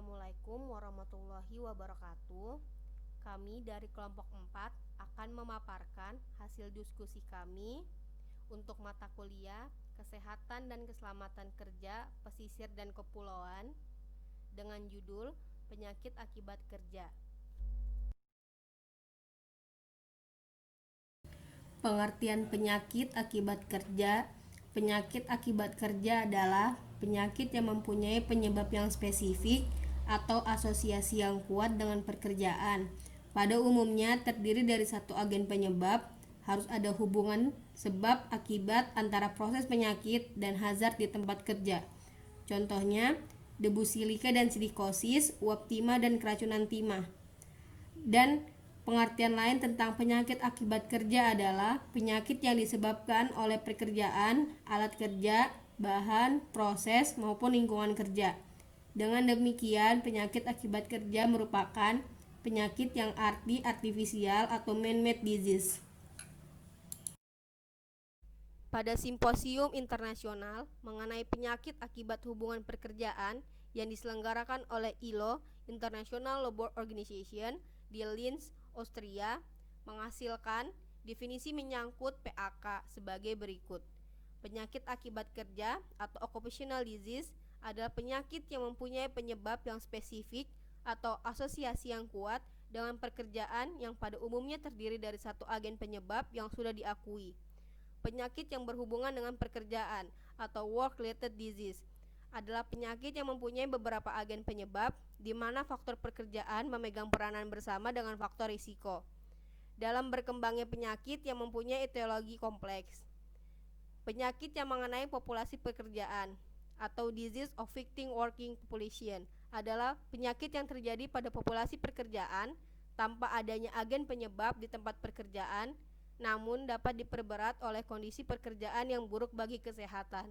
Assalamualaikum warahmatullahi wabarakatuh. Kami dari kelompok 4 akan memaparkan hasil diskusi kami untuk mata kuliah Kesehatan dan Keselamatan Kerja Pesisir dan Kepulauan dengan judul Penyakit Akibat Kerja. Pengertian penyakit akibat kerja. Penyakit akibat kerja adalah penyakit yang mempunyai penyebab yang spesifik atau asosiasi yang kuat dengan pekerjaan. Pada umumnya terdiri dari satu agen penyebab. Harus ada hubungan sebab akibat antara proses penyakit dan hazard di tempat kerja. Contohnya, debu silika dan silikosis, uap timah dan keracunan timah. Dan pengertian lain tentang penyakit akibat kerja adalah penyakit yang disebabkan oleh pekerjaan, alat kerja, bahan, proses, maupun lingkungan kerja. Dengan demikian, penyakit akibat kerja merupakan penyakit yang artifisial atau man-made disease. Pada simposium internasional mengenai penyakit akibat hubungan pekerjaan yang diselenggarakan oleh ILO, International Labour Organization, di Linz, Austria, menghasilkan definisi menyangkut PAK sebagai berikut. Penyakit akibat kerja atau occupational disease adalah penyakit yang mempunyai penyebab yang spesifik atau asosiasi yang kuat dengan pekerjaan yang pada umumnya terdiri dari satu agen penyebab yang sudah diakui. Penyakit yang berhubungan dengan pekerjaan atau work-related disease adalah penyakit yang mempunyai beberapa agen penyebab di mana faktor pekerjaan memegang peranan bersama dengan faktor risiko dalam berkembangnya penyakit yang mempunyai etiologi kompleks. Penyakit yang mengenai populasi pekerjaan atau disease affecting working population adalah penyakit yang terjadi pada populasi pekerjaan tanpa adanya agen penyebab di tempat pekerjaan, namun dapat diperberat oleh kondisi pekerjaan yang buruk bagi kesehatan.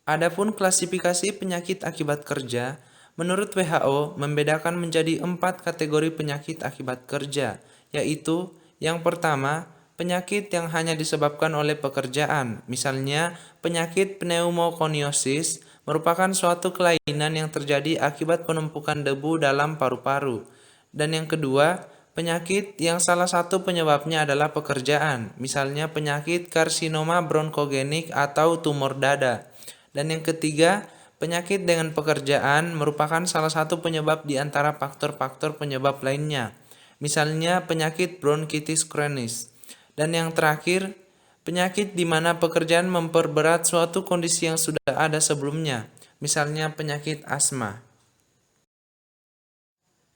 Adapun klasifikasi penyakit akibat kerja, menurut WHO membedakan menjadi 4 kategori penyakit akibat kerja, yaitu yang pertama, penyakit yang hanya disebabkan oleh pekerjaan, misalnya penyakit pneumokoniosis merupakan suatu kelainan yang terjadi akibat penumpukan debu dalam paru-paru. Dan yang kedua, penyakit yang salah satu penyebabnya adalah pekerjaan, misalnya penyakit karsinoma bronkogenik atau tumor dada. Dan yang ketiga, penyakit dengan pekerjaan merupakan salah satu penyebab di antara faktor-faktor penyebab lainnya, misalnya penyakit bronkitis kronis. Dan yang terakhir, penyakit di mana pekerjaan memperberat suatu kondisi yang sudah ada sebelumnya, misalnya penyakit asma.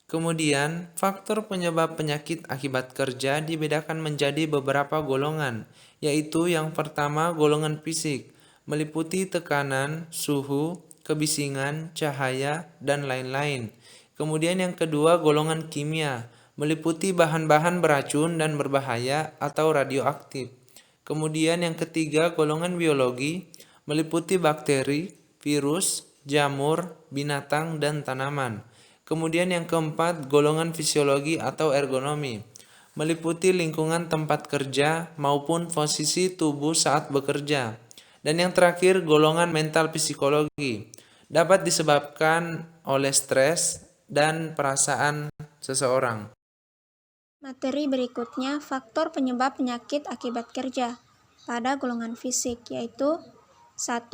Kemudian, faktor penyebab penyakit akibat kerja dibedakan menjadi beberapa golongan, yaitu yang pertama golongan fisik, meliputi tekanan, suhu, kebisingan, cahaya, dan lain-lain. Kemudian yang kedua golongan kimia, meliputi bahan-bahan beracun dan berbahaya atau radioaktif. Kemudian yang ketiga golongan biologi, meliputi bakteri, virus, jamur, binatang, dan tanaman. Kemudian yang keempat, golongan fisiologi atau ergonomi, meliputi lingkungan tempat kerja maupun posisi tubuh saat bekerja. Dan yang terakhir, golongan mental psikologi, dapat disebabkan oleh stres dan perasaan seseorang. Materi berikutnya faktor penyebab penyakit akibat kerja pada golongan fisik, yaitu 1.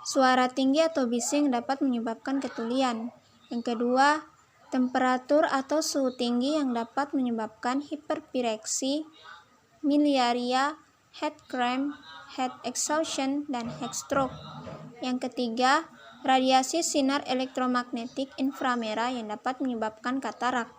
Suara tinggi atau bising dapat menyebabkan ketulian. Yang kedua, temperatur atau suhu tinggi yang dapat menyebabkan hiperpireksi, miliaria, head cramp, head exhaustion, dan heat stroke. Yang ketiga, radiasi sinar elektromagnetik inframerah yang dapat menyebabkan katarak.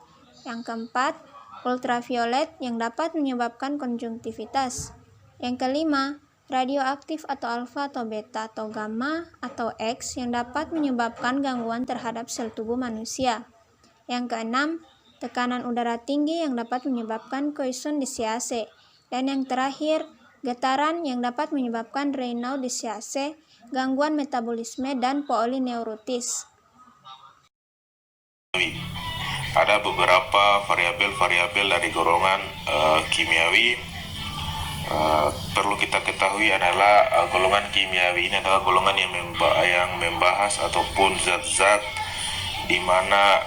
Yang keempat, ultraviolet yang dapat menyebabkan konjungtivitas. Yang kelima, radioaktif atau alfa atau beta atau gamma atau X yang dapat menyebabkan gangguan terhadap sel tubuh manusia. Yang keenam, tekanan udara tinggi yang dapat menyebabkan Coulson disease. Dan yang terakhir, getaran yang dapat menyebabkan Raynaud disease, gangguan metabolisme, dan polineuritis. Ada beberapa variabel-variabel dari golongan kimiawi perlu kita ketahui adalah golongan kimiawi ini adalah golongan yang membahas ataupun zat-zat di mana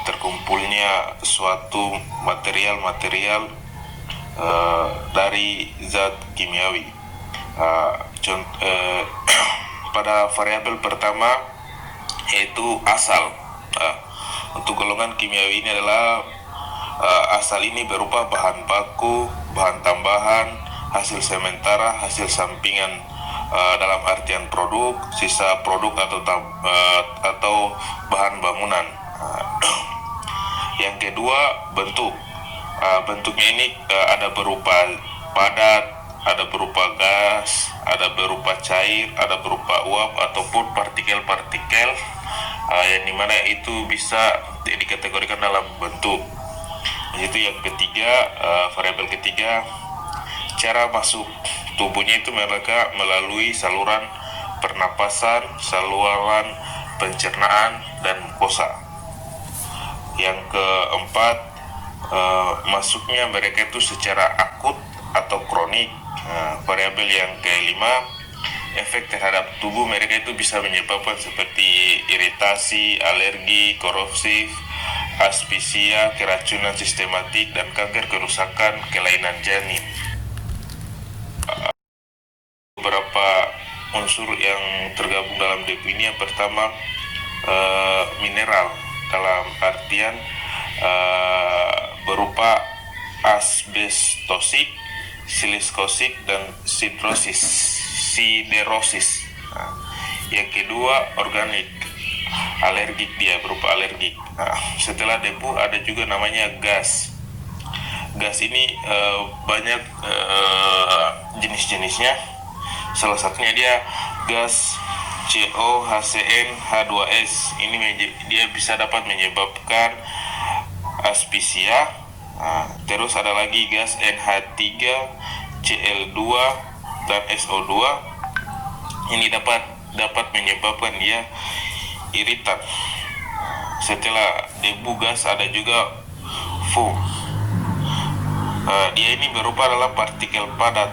terkumpulnya suatu material-material dari zat kimiawi. Pada variabel pertama yaitu asal. Untuk golongan kimiawi ini adalah asal ini berupa bahan baku, bahan tambahan, hasil sementara, hasil sampingan dalam artian produk, sisa produk atau bahan bangunan. Yang kedua, bentuk. Bentuknya ini ada berupa padat, ada berupa gas, ada berupa cair, ada berupa uap ataupun partikel-partikel yang dimana itu bisa dikategorikan dalam bentuk. Itu yang ketiga, variabel ketiga, cara masuk tubuhnya itu mereka melalui saluran pernapasan, saluran pencernaan, dan mukosa. Yang keempat, masuknya mereka itu secara akut atau kronik. Variabel yang kelima, efek terhadap tubuh mereka itu bisa menyebabkan seperti iritasi, alergi, korosif, asphyxia, keracunan sistematik, dan kanker kerusakan kelainan janin. Beberapa unsur yang tergabung dalam debu ini, yang pertama mineral, dalam artian berupa asbestosik, silikosik, dan siderosis. Yang kedua organik, alergik, dia berupa alergik. Setelah debu ada juga namanya gas. Gas ini banyak jenis-jenisnya. Salah satunya dia gas COHCN H2S. Ini dia bisa dapat menyebabkan asphyxia. Terus ada lagi gas NH3, Cl2, dan SO2. Ini dapat menyebabkan dia iritan. Setelah debu gas ada juga foam. Dia ini berupa adalah partikel padat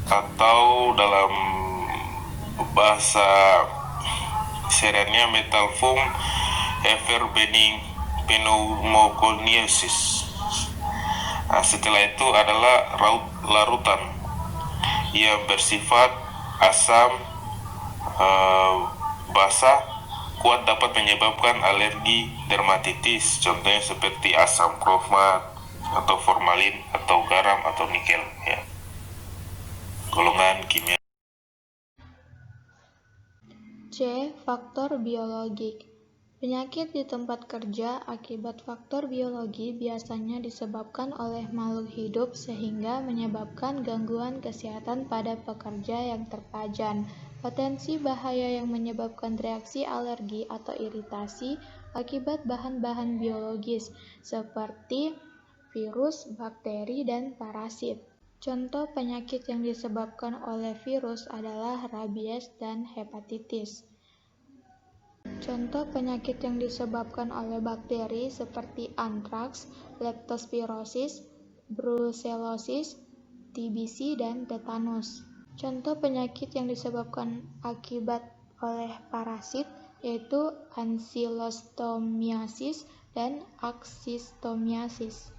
atau dalam bahasa seriannya metal foam everbening pneumoconiosis. Setelah itu adalah larutan yang bersifat asam, basah, kuat, dapat menyebabkan alergi dermatitis, contohnya seperti asam kromat atau formalin atau garam atau nikel, ya. Golongan kimia. C. Faktor biologik. Penyakit di tempat kerja akibat faktor biologi biasanya disebabkan oleh makhluk hidup sehingga menyebabkan gangguan kesehatan pada pekerja yang terpajan. Potensi bahaya yang menyebabkan reaksi alergi atau iritasi akibat bahan-bahan biologis seperti virus, bakteri, dan parasit. Contoh penyakit yang disebabkan oleh virus adalah rabies dan hepatitis. Contoh penyakit yang disebabkan oleh bakteri seperti antraks, leptospirosis, brucellosis, TBC, dan tetanus. Contoh penyakit yang disebabkan akibat oleh parasit yaitu Ancylostomiosis dan Actistomiasis.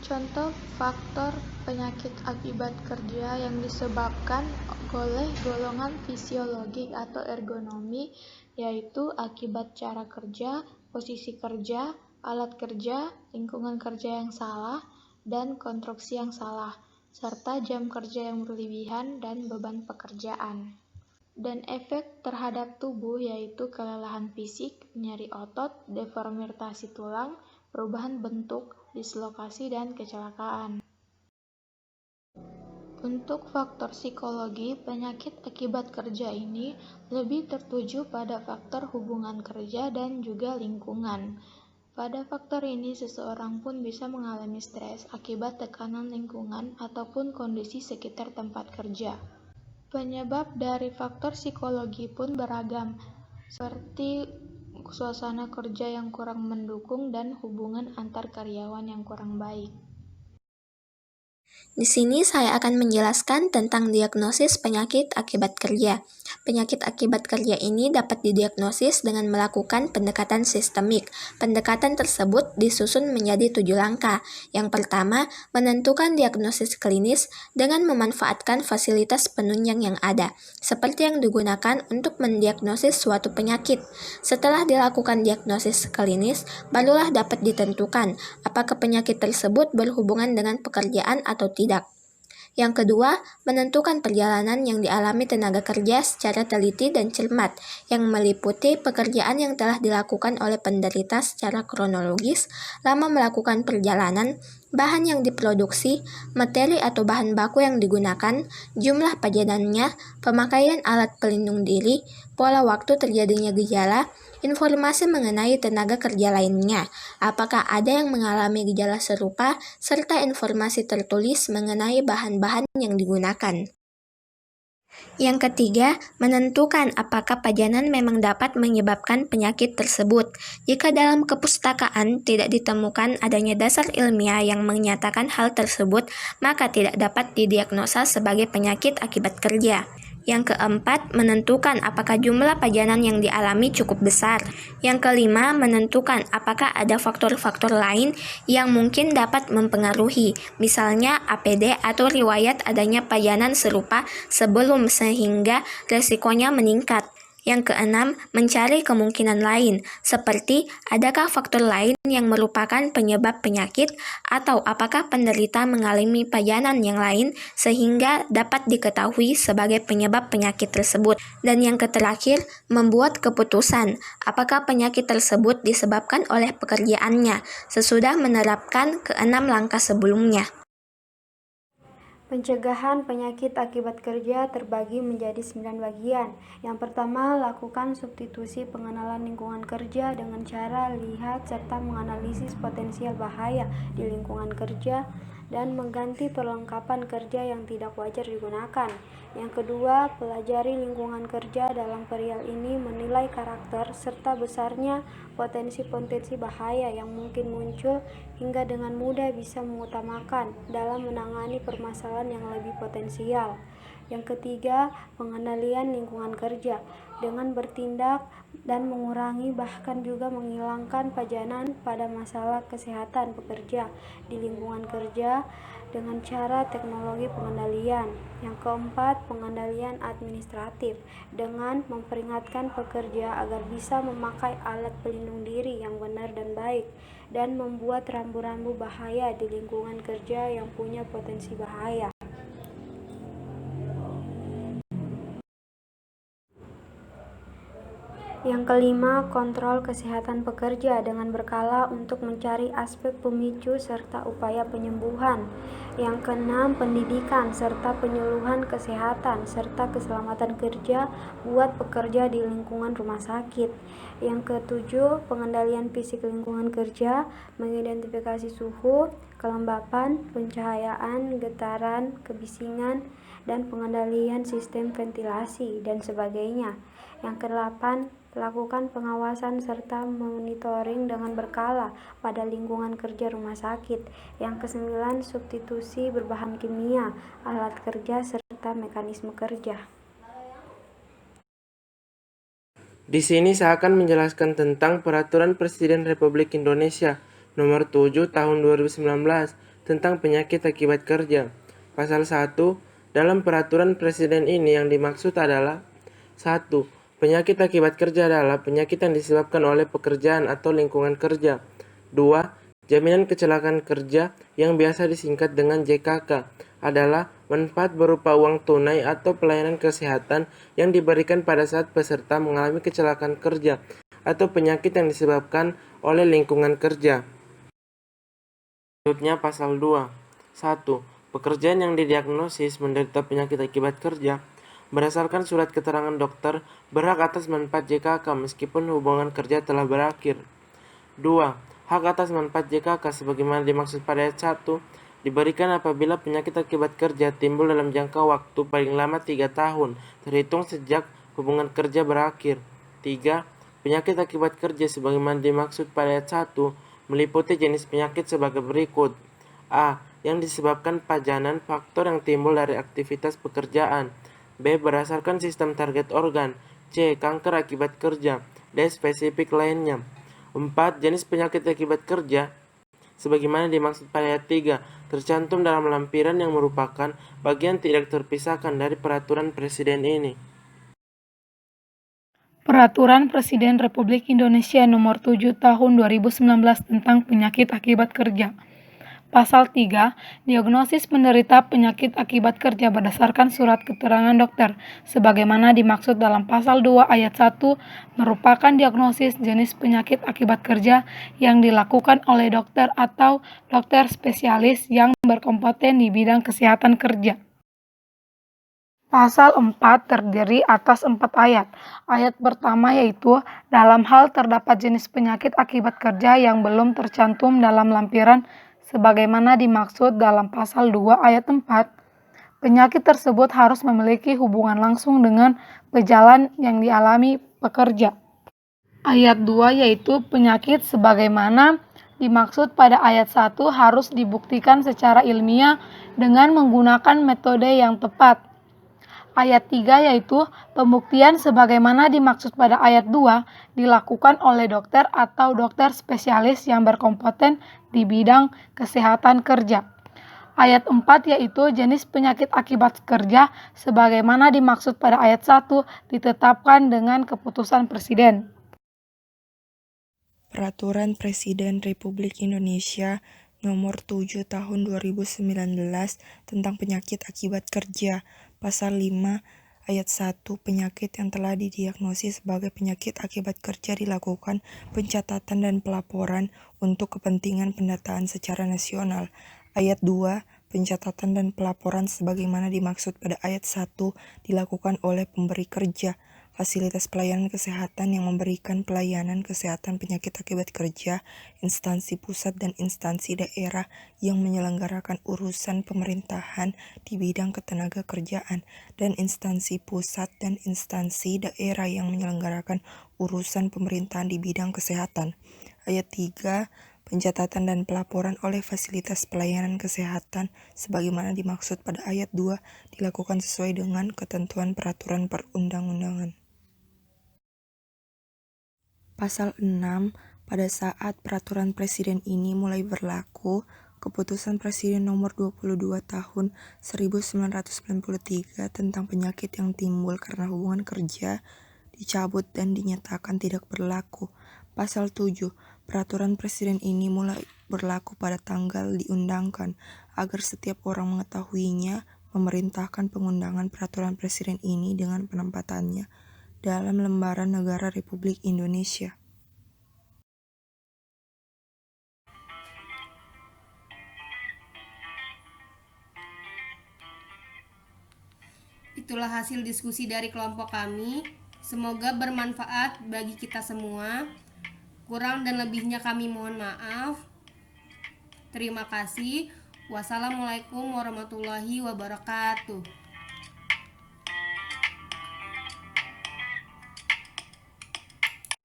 Contoh faktor penyakit akibat kerja yang disebabkan oleh golongan fisiologik atau ergonomi yaitu akibat cara kerja, posisi kerja, alat kerja, lingkungan kerja yang salah, dan konstruksi yang salah, serta jam kerja yang berlebihan dan beban pekerjaan. Dan efek terhadap tubuh yaitu kelelahan fisik, nyeri otot, deformasi tulang, perubahan bentuk, dislokasi, dan kecelakaan. Untuk faktor psikologi, penyakit akibat kerja ini lebih tertuju pada faktor hubungan kerja dan juga lingkungan. Pada faktor ini, seseorang pun bisa mengalami stres akibat tekanan lingkungan ataupun kondisi sekitar tempat kerja. Penyebab dari faktor psikologi pun beragam, seperti suasana kerja yang kurang mendukung dan hubungan antar karyawan yang kurang baik. Di sini saya akan menjelaskan tentang diagnosis penyakit akibat kerja. Penyakit akibat kerja ini dapat didiagnosis dengan melakukan pendekatan sistemik. Pendekatan tersebut disusun menjadi 7 langkah. Yang pertama, menentukan diagnosis klinis dengan memanfaatkan fasilitas penunjang yang ada, seperti yang digunakan untuk mendiagnosis suatu penyakit. Setelah dilakukan diagnosis klinis, barulah dapat ditentukan apakah penyakit tersebut berhubungan dengan pekerjaan atau tidak. Yang kedua, menentukan perjalanan yang dialami tenaga kerja secara teliti dan cermat, yang meliputi pekerjaan yang telah dilakukan oleh penderita secara kronologis, lama melakukan perjalanan, bahan yang diproduksi, materi atau bahan baku yang digunakan, jumlah pajanannya, pemakaian alat pelindung diri, pola waktu terjadinya gejala, informasi mengenai tenaga kerja lainnya, apakah ada yang mengalami gejala serupa, serta informasi tertulis mengenai bahan-bahan yang digunakan. Yang ketiga, menentukan apakah pajanan memang dapat menyebabkan penyakit tersebut. Jika dalam kepustakaan tidak ditemukan adanya dasar ilmiah yang menyatakan hal tersebut, maka tidak dapat didiagnosa sebagai penyakit akibat kerja. Yang keempat, menentukan apakah jumlah pajanan yang dialami cukup besar. Yang kelima, menentukan apakah ada faktor-faktor lain yang mungkin dapat mempengaruhi, misalnya APD atau riwayat adanya pajanan serupa sebelum sehingga resikonya meningkat. Yang keenam, mencari kemungkinan lain, seperti adakah faktor lain yang merupakan penyebab penyakit atau apakah penderita mengalami pajanan yang lain sehingga dapat diketahui sebagai penyebab penyakit tersebut. Dan yang terakhir, membuat keputusan apakah penyakit tersebut disebabkan oleh pekerjaannya sesudah menerapkan keenam langkah sebelumnya. Pencegahan penyakit akibat kerja terbagi menjadi 9 bagian. Yang pertama, lakukan substitusi pengenalan lingkungan kerja dengan cara lihat serta menganalisis potensial bahaya di lingkungan kerja dan mengganti perlengkapan kerja yang tidak wajar digunakan. Yang kedua, pelajari lingkungan kerja. Dalam perial ini menilai karakter serta besarnya potensi-potensi bahaya yang mungkin muncul hingga dengan mudah bisa mengutamakan dalam menangani permasalahan yang lebih potensial. Yang ketiga, pengendalian lingkungan kerja dengan bertindak dan mengurangi bahkan juga menghilangkan pajanan pada masalah kesehatan pekerja di lingkungan kerja dengan cara teknologi pengendalian. Yang keempat, pengendalian administratif dengan memperingatkan pekerja agar bisa memakai alat pelindung diri yang benar dan baik dan membuat rambu-rambu bahaya di lingkungan kerja yang punya potensi bahaya. Yang kelima, kontrol kesehatan pekerja dengan berkala untuk mencari aspek pemicu serta upaya penyembuhan. Yang keenam, pendidikan serta penyuluhan kesehatan serta keselamatan kerja buat pekerja di lingkungan rumah sakit. Yang ketujuh, pengendalian fisik lingkungan kerja, mengidentifikasi suhu, kelembapan, pencahayaan, getaran, kebisingan, dan pengendalian sistem ventilasi dan sebagainya. Yang kedelapan, lakukan pengawasan serta monitoring dengan berkala pada lingkungan kerja rumah sakit. Yang kesembilan, substitusi berbahan kimia, alat kerja, serta mekanisme kerja. Di sini saya akan menjelaskan tentang Peraturan Presiden Republik Indonesia Nomor 7 Tahun 2019 tentang penyakit akibat kerja. Pasal 1, dalam Peraturan Presiden ini yang dimaksud adalah 1. Penyakit akibat kerja adalah penyakit yang disebabkan oleh pekerjaan atau lingkungan kerja. 2. Jaminan kecelakaan kerja yang biasa disingkat dengan JKK adalah manfaat berupa uang tunai atau pelayanan kesehatan yang diberikan pada saat peserta mengalami kecelakaan kerja atau penyakit yang disebabkan oleh lingkungan kerja. Selanjutnya pasal 2. 1. Pekerjaan yang didiagnosis menderita penyakit akibat kerja berdasarkan surat keterangan dokter berhak atas manfaat JKK meskipun hubungan kerja telah berakhir. 2. Hak atas manfaat JKK sebagaimana dimaksud pada ayat 1 diberikan apabila penyakit akibat kerja timbul dalam jangka waktu paling lama 3 tahun terhitung sejak hubungan kerja berakhir. 3. Penyakit akibat kerja sebagaimana dimaksud pada ayat 1 meliputi jenis penyakit sebagai berikut. A. yang disebabkan pajanan faktor yang timbul dari aktivitas pekerjaan. B. Berdasarkan sistem target organ. C. Kanker akibat kerja. D. Spesifik lainnya. 4. Jenis penyakit akibat kerja sebagaimana dimaksud pada ayat 3 tercantum dalam lampiran yang merupakan bagian tidak terpisahkan dari peraturan presiden ini. Peraturan Presiden Republik Indonesia Nomor 7 Tahun 2019 tentang penyakit akibat kerja. Pasal 3, diagnosis penderita penyakit akibat kerja berdasarkan surat keterangan dokter, sebagaimana dimaksud dalam pasal 2 ayat 1, merupakan diagnosis jenis penyakit akibat kerja yang dilakukan oleh dokter atau dokter spesialis yang berkompeten di bidang kesehatan kerja. Pasal 4 terdiri atas 4 ayat. Ayat pertama yaitu, dalam hal terdapat jenis penyakit akibat kerja yang belum tercantum dalam lampiran sebagaimana dimaksud dalam pasal 2 ayat 4, penyakit tersebut harus memiliki hubungan langsung dengan pejalan yang dialami pekerja. Ayat 2 yaitu penyakit sebagaimana dimaksud pada ayat 1 harus dibuktikan secara ilmiah dengan menggunakan metode yang tepat. Ayat 3 yaitu pembuktian sebagaimana dimaksud pada ayat 2 dilakukan oleh dokter atau dokter spesialis yang berkompeten di bidang kesehatan kerja. Ayat 4 yaitu jenis penyakit akibat kerja sebagaimana dimaksud pada ayat 1 ditetapkan dengan keputusan Presiden. Peraturan Presiden Republik Indonesia Nomor 7 Tahun 2019 tentang penyakit akibat kerja. Pasal 5 ayat 1, penyakit yang telah didiagnosis sebagai penyakit akibat kerja dilakukan pencatatan dan pelaporan untuk kepentingan pendataan secara nasional. Ayat 2, pencatatan dan pelaporan sebagaimana dimaksud pada ayat 1 dilakukan oleh pemberi kerja, fasilitas pelayanan kesehatan yang memberikan pelayanan kesehatan penyakit akibat kerja, instansi pusat dan instansi daerah yang menyelenggarakan urusan pemerintahan di bidang ketenaga kerjaan, dan instansi pusat dan instansi daerah yang menyelenggarakan urusan pemerintahan di bidang kesehatan. Ayat 3, pencatatan dan pelaporan oleh fasilitas pelayanan kesehatan sebagaimana dimaksud pada ayat 2 dilakukan sesuai dengan ketentuan peraturan perundang-undangan. Pasal 6, pada saat peraturan presiden ini mulai berlaku, Keputusan Presiden Nomor 22 Tahun 1993 tentang penyakit yang timbul karena hubungan kerja dicabut dan dinyatakan tidak berlaku. Pasal 7, peraturan presiden ini mulai berlaku pada tanggal diundangkan. Agar setiap orang mengetahuinya, memerintahkan pengundangan peraturan presiden ini dengan penempatannya dalam lembaran negara Republik Indonesia. Itulah hasil diskusi dari kelompok kami. Semoga bermanfaat bagi kita semua. Kurang dan lebihnya kami mohon maaf. Terima kasih. Wassalamualaikum warahmatullahi wabarakatuh.